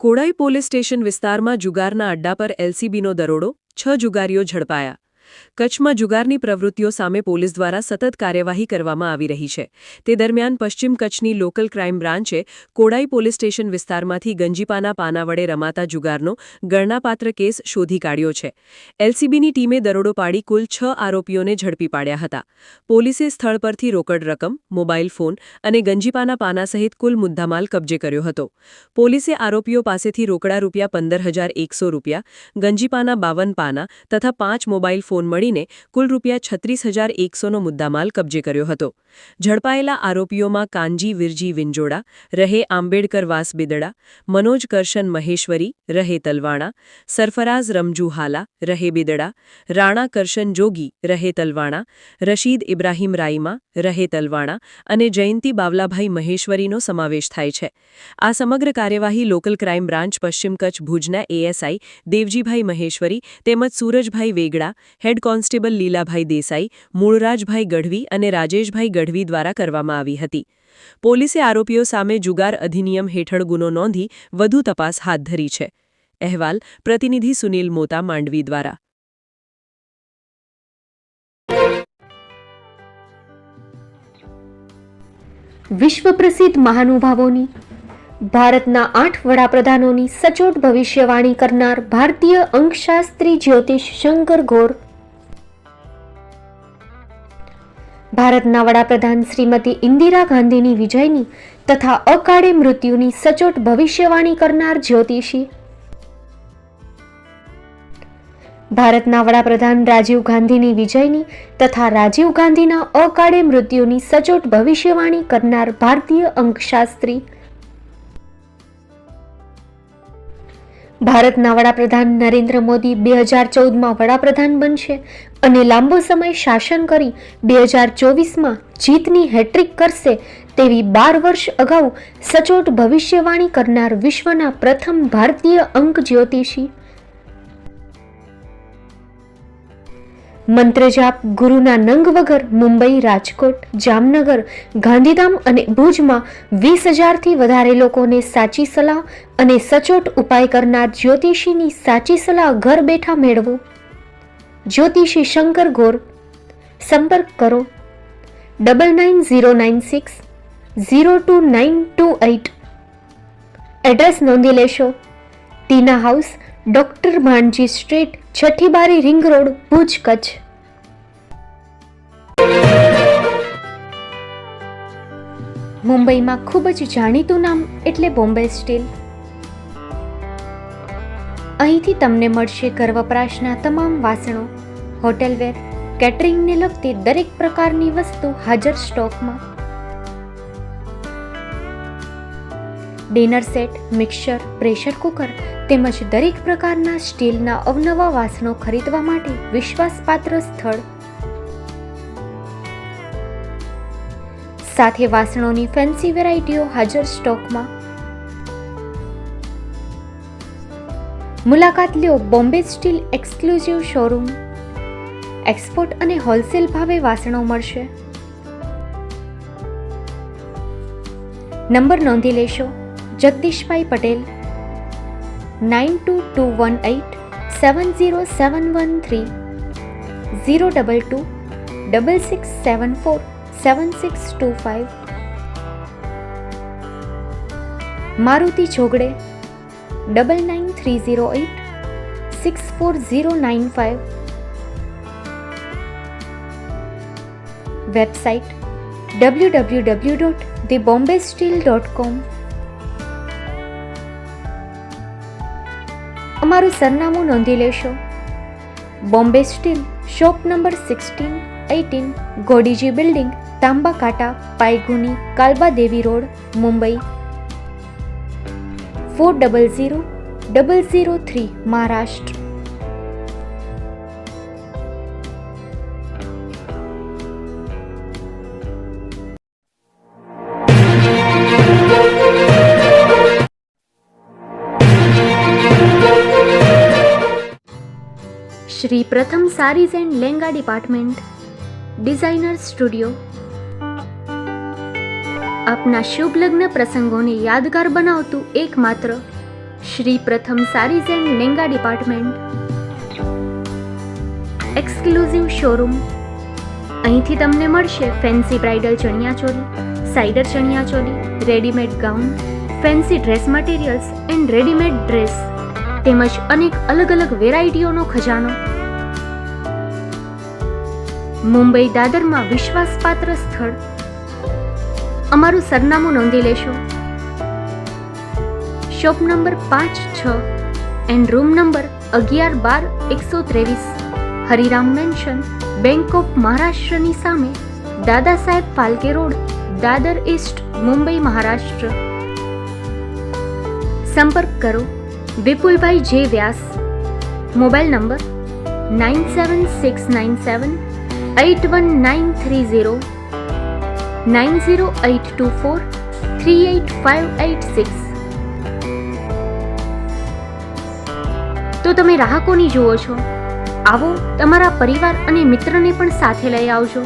Kodai police station વિસ્તારમાં જુગારના અડ્ડા પર એલસીબીનો દરોડો, 6 જુગારીઓ ઝડપાયા. કચ્છમાં જુગારની પ્રવૃત્તિઓ સામે પોલીસ દ્વારા સતત કાર્યવાહી કરવામાં આવી રહી છે. તે દરમિયાન પશ્ચિમ કચ્છની લોકલ ક્રાઇમ બ્રાન્ચે કોડાઈ પોલીસ સ્ટેશન વિસ્તારમાંથી ગંજીપાના પાના વડે રમાતા જુગારનો ગણનાપાત્ર કેસ શોધી કાઢ્યો છે. એલસીબીની ટીમે દરોડો પાડી કુલ 6 આરોપીઓને ઝડપી પાડ્યા હતા. પોલીસે સ્થળ પરથી રોકડ રકમ, મોબાઈલ ફોન અને ગંજીપાના પાના સહિત કુલ મુદ્દામાલ કબજે કર્યો હતો. પોલીસે આરોપીઓ પાસેથી રોકડા ₹15,100, ગંજીપાના 52 પાના તથા 5 મોબાઈલ ફોન મળીને કુલ ₹36,100નો મુદ્દામાલ કબજે કર્યો હતો. ઝડપાયેલા આરોપીઓમાં કાનજી વિરજી વિંજોડા, રહે આંબેડકર વાસ બિદડા, મનોજ કરશન મહેશ્વરી, રહે તલવાણા, સરફરાઝ રમજુ હાલા, રહે બિદડા, રાણા કરશન જોગી, રહે તલવાણા, રશીદ ઇબ્રાહીમ રાઈમા, રહે તલવાણા અને જયંતી બાવલાભાઈ મહેશ્વરીનો સમાવેશ થાય છે. આ સમગ્ર કાર્યવાહી લોકલ ક્રાઇમ બ્રાન્ચ પશ્ચિમ કચ્છ ભુજના એએસઆઈ દેવજીભાઈ મહેશ્વરી તેમજ સૂરજભાઈ વેગડા, હેડ કોન્સ્ટેબલ લીલાભાઈ દેસાઈ, મૂળરાજભાઈ ગઢવી અને રાજેશભાઈ ગઢવી દ્વારા કરવામાં આવી હતી. પોલીસે આરોપીઓ સામે જુગાર અધિનિયમ હેઠળ ગુનો નોંધી વધુ તપાસ હાથ ધરી છે. અહેવાલ પ્રતિનિધિ સુનિલ મોતા માંડવી દ્વારા. વિશ્વ પ્રસિદ્ધ મહાનુભાવોની, ભારતના 8 વડાપ્રધાનોની સચોટ ભવિષ્યવાણી કરનાર ભારતીય અંકશાસ્ત્રી જ્યોતિષ શંકર ગોર, ભારતના વડાપ્રધાન શ્રીમતી ઇન્દિરા ગાંધીની વિજયની તથા અકાળે મૃત્યુની સચોટ ભવિષ્યવાણી કરનાર જ્યોતિષી, ભારતના વડાપ્રધાન રાજીવ ગાંધીની વિજયની તથા રાજીવ ગાંધીના અકાળે મૃત્યુની સચોટ ભવિષ્યવાણી કરનાર ભારતીય અંકશાસ્ત્રી, ભારતના વડાપ્રધાન નરેન્દ્ર મોદી 2014માં વડાપ્રધાન બનશે અને લાંબો સમય શાસન કરી 2024માં જીતની હેટ્રિક કરશે તેવી 12 વર્ષ અગાઉ સચોટ ભવિષ્યવાણી કરનાર વિશ્વના પ્રથમ ભારતીય અંક જ્યોતિષી, મંત્રજાપ ગુરુના નંગ વગર મુંબઈ, રાજકોટ, જામનગર, ગાંધીધામ અને ભુજમાં 20,000થી વધારે લોકોને સાચી સલાહ અને સચોટ ઉપાય કરનાર જ્યોતિષીની સાચી સલાહ ઘર બેઠા મેળવો. જ્યોતિષી શંકર ગોર. સંપર્ક કરો 9909602928. એડ્રેસ નોંધી લેશો. ટીના હાઉસ, ડોક્ટર ભાણજી સ્ટ્રીટ, છઠ્ઠી બારી, રિંગ રોડ, ભુજ, કચ્છ. મુંબઈમાં ખૂબ જ જાણીતું નામ એટલે બોમ્બે સ્ટીલ. અહીંથી તમને મળશે ઘર વપરાશના તમામ વાસણો, હોટેલવેર, કેટરિંગને લગતી દરેક પ્રકારની વસ્તુ હાજર સ્ટોકમાં. Dinner set, mixer, pressure cooker તેમજ દરેક પ્રકારના સ્ટીલના અવનવા વાસણો ખરીદવા માટે વિશ્વાસપાત્ર સ્થળ. સાથે વાસણોની ફેન્સી વેરાયટીઓ હાજર સ્ટોકમાં. મુલાકાત લ્યો Bombay steel exclusive showroom. Export અને હોલસેલ ભાવે વાસણો મળશે. નંબર નોંધી લેશો. જગદીશભાઈ પટેલ 9221870713 022 6674 7625. મારુતિ જોગડે 9930864095. Website www.thebombasteel.com. અમારું સરનામું નોંધી લેશો. Bombay steel, shop number 16-18, Godiji building, Tamba Kanta, Pydhonie, Kalba Devi road, Mumbai 400003, Maharashtra. Shri Pratham saris and langa department, designer studio. આપના શુભ લગ્ન પ્રસંગોને યાદગાર બનાવતું એકમાત્ર Shri Pratham saris and langa department, exclusive showroom. અહીંથી તમને મળશે fancy bridal chaniya choli, cider chaniya choli, readymade gown, fancy dress materials and readymade dress તેમજ અનેક અલગ અલગ વેરાયટીઓનો ખજાનો. મુંબઈ દાદરમાં વિશ્વાસપાત્ર સ્થળ. અમારું સરનામું નોંધી લેશો. Shop number 5-6 and room number 11-12-123, Hariram mansion, bank of મહારાષ્ટ્રની સામે, દાદા સાહેબ ફાલ્કે રોડ, દાદર ઈસ્ટ, મુંબઈ, મહારાષ્ટ્ર. સંપર્ક કરો વિપુલભાઈ જે વ્યાસ. Mobile number 9769781930, 9082438586. તો તમે રાહ કોની જુઓ છો? આવો, તમારા પરિવાર અને મિત્રને પણ સાથે લઈ આવજો.